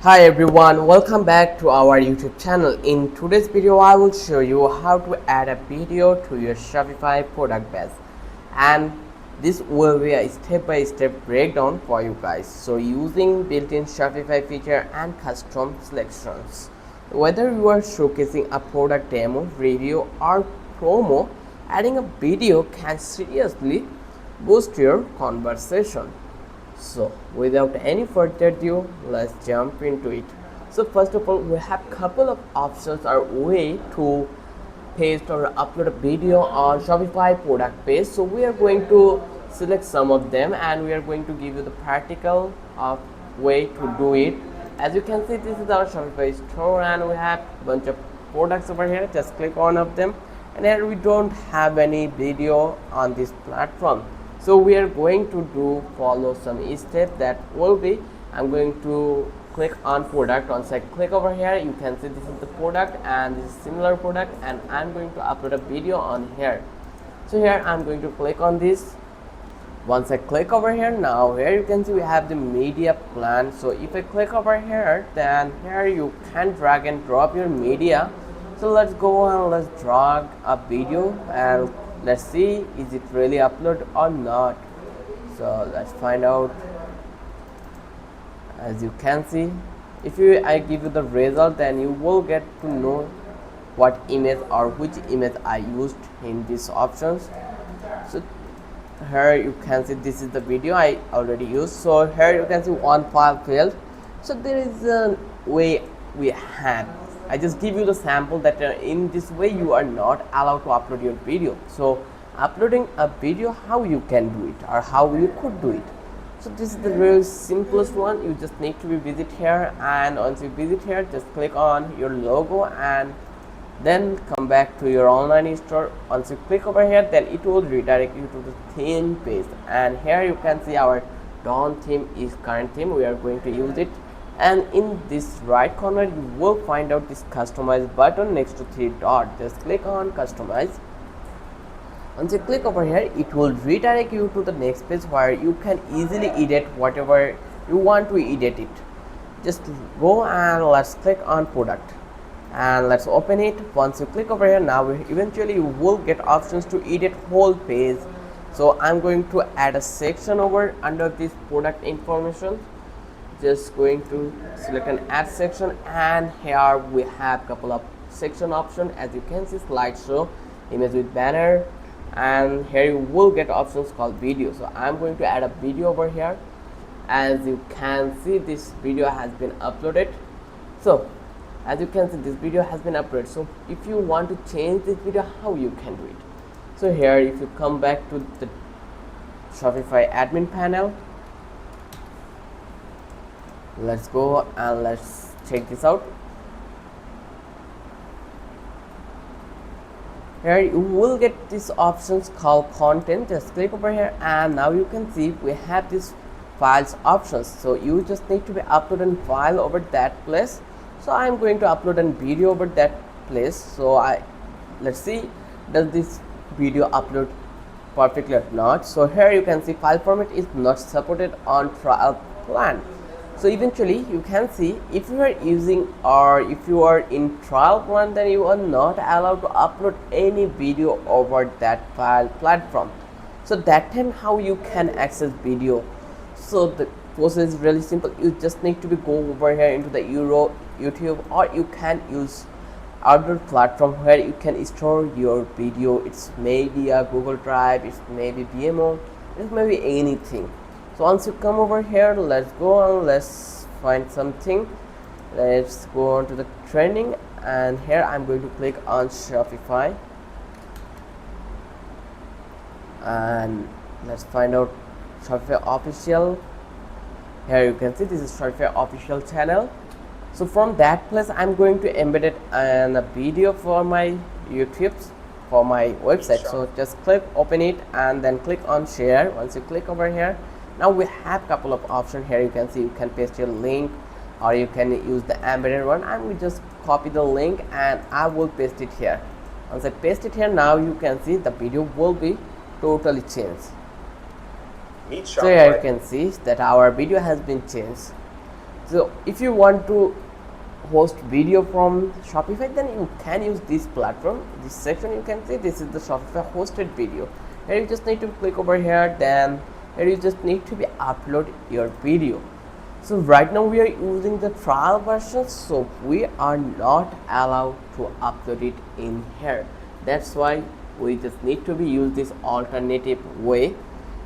Hi everyone, welcome back to our YouTube channel. In today's video, I will show you how to add a video to your Shopify product page, and this will be a step-by-step breakdown for you guys. So using built-in Shopify feature and custom selections, whether you are showcasing a product demo, review or promo, adding a video can seriously boost your conversation. So without any further ado, let's jump into it. So first of all, we have couple of options or way to paste or upload a video on Shopify product page. So we are going to select some of them and we are going to give you the practical way to do it. As you can see, this is our Shopify store and we have a bunch of products over here. Just click on of them, and here we don't have any video on this platform. So we are going to follow some steps that will be, I'm going to click on product. Once I click over here, you can see this is the product and this is similar product, and I'm going to upload a video on here. So here I'm going to click on this. Once I click over here, now here you can see we have the media plan. So if I click over here, then here you can drag and drop your media. So let's go and let's drag a video and let's see is it really upload or not. So let's find out. As you can see, if I give you the result, then you will get to know what image or which image I used in these options. So here you can see this is the video I already used. So here you can see one file failed. So there is a way we had. I just give you the sample that in this way you are not allowed to upload your video. So uploading a video, how you can do it or how you could do it. So this is the very simplest one. You just need to visit here, and once you visit here, just click on your logo and then come back to your online store. Once you click over here, then it will redirect you to the theme page, and here you can see our Dawn theme is current theme. We are going to use it, and in this right corner you will find out this customize button next to three dots. Just click on customize. Once you click over here, it will redirect you to the next page where you can easily edit whatever you want to edit it. Just go and let's click on product and let's open it. Once you click over here, now eventually you will get options to edit whole page. So I'm going to add a section over under this product information. Just going to select an add section, and here we have couple of section option. As you can see, slideshow, image with banner, and here you will get options called video. So I'm going to add a video over here. As you can see, this video has been uploaded. So as you can see, this video has been uploaded. So if you want to change this video, how you can do it? So here, if you come back to the Shopify admin panel, let's go and let's check this out. Here you will get these options called content. Just click over here, and now you can see we have these files options. So you just need to be upload a file over that place. So I'm going to upload a video over that place. So let's see, does this video upload perfectly or not. So here you can see file format is not supported on trial plan. So eventually you can see if you are using or if you are in trial plan, then you are not allowed to upload any video over that file platform. So that time how you can access video. So the process is really simple. You just need to go over here into the YouTube, or you can use other platform where you can store your video. It's maybe a Google Drive, it's maybe BMO, it may be anything. So once you come over here, let's go and let's find something. Let's go on to the trending, and here I'm going to click on Shopify, and let's find out Shopify official. Here you can see this is Shopify official channel. So from that place, I'm going to embed it in a video for my YouTube, for my website. So just click open it and then click on share. Once you click over here, now we have couple of options here. You can see you can paste your link, or you can use the embedded one. I will just copy the link and I will paste it here. Once I paste it here, now you can see the video will be totally changed. So here you can see that our video has been changed. So if you want to host video from Shopify, then you can use this platform. This section you can see this is the Shopify hosted video. Here you just need to click over here, then here you just need to be upload your video. So right now we are using the trial version, so we are not allowed to upload it in here. That's why we just need to be use this alternative way.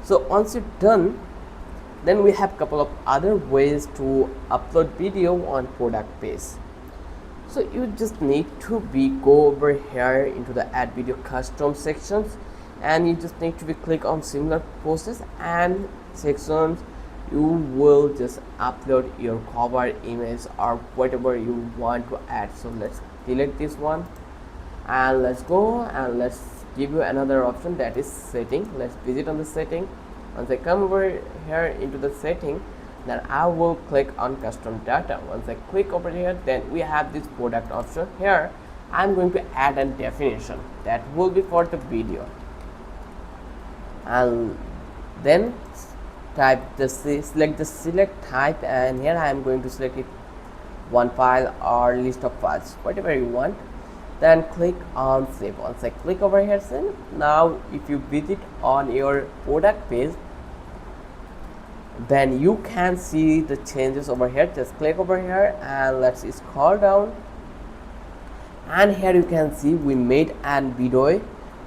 So once you're done, then we have couple of other ways to upload video on product page. So you just need to be go over here into the add video custom sections, and you just need to be click on similar process and sections. You will just upload your cover image or whatever you want to add. So let's delete this one and let's go and let's give you another option, that is setting. Let's visit on the setting. Once I come over here into the setting, then I will click on custom data. Once I click over here, then we have this product option. Here I'm going to add a definition that will be for the video, and then type the select the select type, and here I am going to select it one file or list of files, whatever you want. Then click on save. Once I click over here, save. Now if you visit on your product page, then you can see the changes over here. Just click over here and let's scroll down, and here you can see we made an video,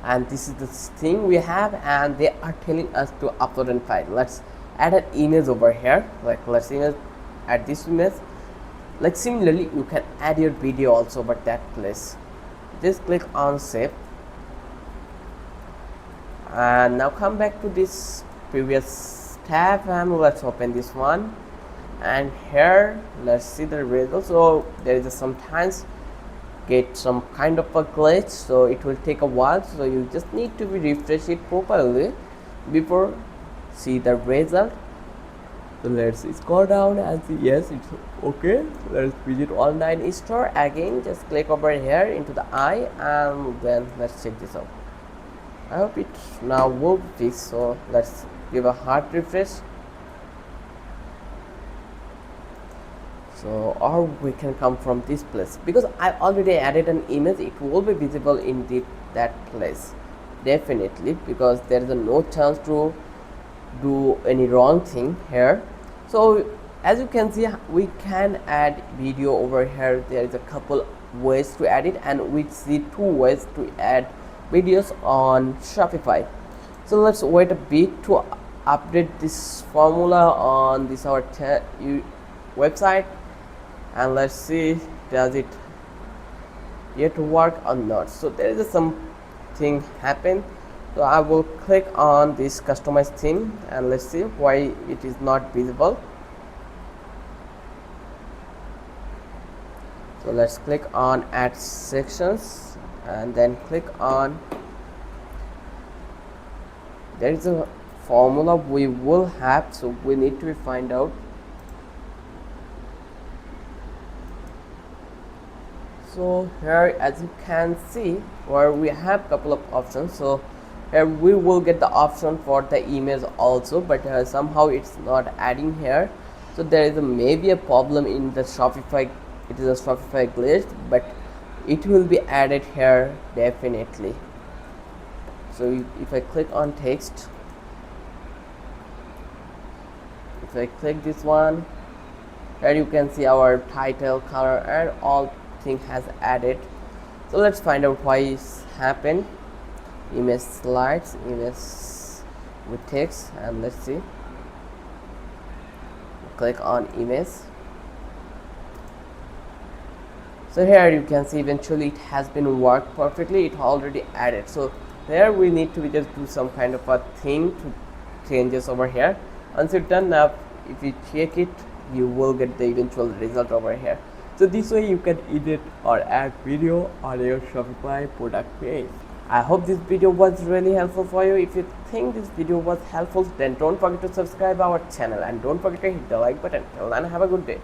and this is the thing we have, and they are telling us to upload a file. Let's add an image over here. Like let's add this image. Like similarly you can add your video also, but that place just click on save, and now come back to this previous tab and let's open this one, and here let's see the results. So there is sometimes get some kind of a glitch, so it will take a while, so you just need to be refresh it properly before see the result. So let's scroll down and see, yes, it's okay. Let's visit online store again. Just click over here into the eye, and then let's check this out. I hope it now will fix. So let's give a hard refresh. So or we can come from this place, because I already added an image. It will be visible in that place definitely, because there is no chance to do any wrong thing here. So as you can see, we can add video over here. There is a couple ways to add it, and we see two ways to add videos on Shopify. So let's wait a bit to update this formula on this our website, and let's see does it yet work or not. So there is something happen. So I will click on this customize theme, and let's see why it is not visible. So let's click on add sections, and then click on, there is a formula we will have, so we need to find out. So here as you can see, where we have couple of options. So here we will get the option for the image also, but somehow it's not adding here. So there is maybe a problem in the Shopify. It is a Shopify glitch, but it will be added here definitely. So if I click on text, if I click this one, here you can see our title, color, and all thing has added. So let's find out why it's happened. Image slides, image with text, and let's see. Click on image. So here you can see eventually it has been worked perfectly. It already added. So there we need to just do some kind of a thing to changes over here. Once you're done, now if you check it, you will get the eventual result over here. So this way you can edit or add video on your Shopify product page. I hope this video was really helpful for you. If you think this video was helpful, then don't forget to subscribe our channel, and don't forget to hit the like button. Till then, have a good day.